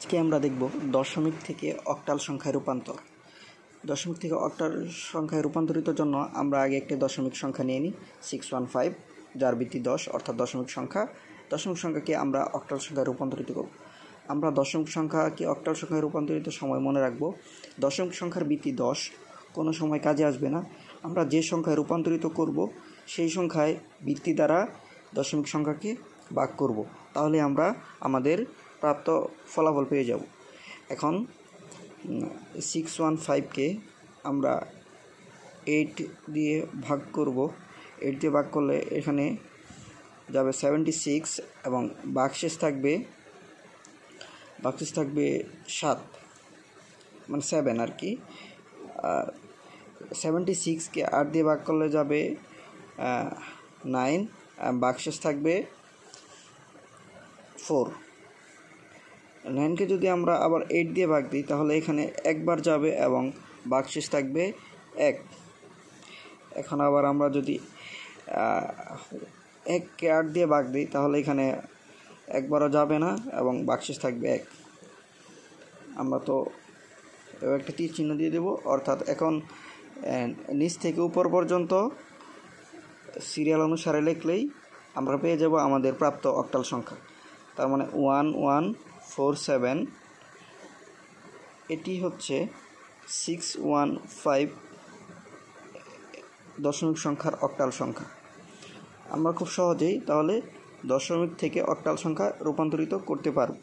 আজকে আমরা দেখব দশমিক থেকে অক্টাল সংখ্যায় রূপান্তর। দশমিক থেকে অক্টাল সংখ্যায় রূপান্তরিতের জন্য আমরা আগে একটি দশমিক সংখ্যা নিয়ে নিই 615, যার ভিত্তি 10 অর্থাৎ দশমিক সংখ্যা। দশমিক সংখ্যাকে আমরা অক্টাল সংখ্যায় রূপান্তরিত করব। আমরা দশমিক সংখ্যাকে অক্টাল সংখ্যায় রূপান্তরিত সময় মনে রাখব। দশমিক সংখ্যার ভিত্তি 10, কোনো সময় কাজে আসবে না। আমরা যে সংখ্যায় রূপান্তরিত করব সেই সংখ্যায় ভিত্তি দ্বারা দশমিক সংখ্যাকে ভাগ করব, তাহলে আমরা আমাদের প্রাপ্ত ফলাফল পেয়ে যাব। এখন 615কে আমরা 8 দিয়ে ভাগ করব। 8 দিয়ে ভাগ করলে এখানে যাবে 76 এবং ভাগশেষ থাকবে 7, মানে 7 আর কি। 76কে 8 দিয়ে ভাগ করলে যাবে 9, ভাগশেষ থাকবে 4। 9কে যদি আমরা আবার 8 দিয়ে ভাগ দিই তাহলে এখানে একবার যাবে এবং ভাগশেষ থাকবে 1। এখন আবার আমরা যদি 1কে 8 দিয়ে ভাগ দিই তাহলে এখানে একবারও যাবে না এবং ভাগশেষ থাকবে 1। আমরা তো একটা তীর চিহ্ন দিয়ে দেব, অর্থাৎ এখন নিচ থেকে উপর পর্যন্ত সিরিয়াল অনুসারে লিখলেই আমরা পেয়ে যাব আমাদের প্রাপ্ত অক্টাল সংখ্যা। তার মানে 1147, এটি হচ্ছে 615 দশমিক সংখ্যার অক্টাল সংখ্যা। আমরা খুব সহজেই তাহলে দশমিক থেকে অক্টাল সংখ্যা রূপান্তরিত করতে পারব।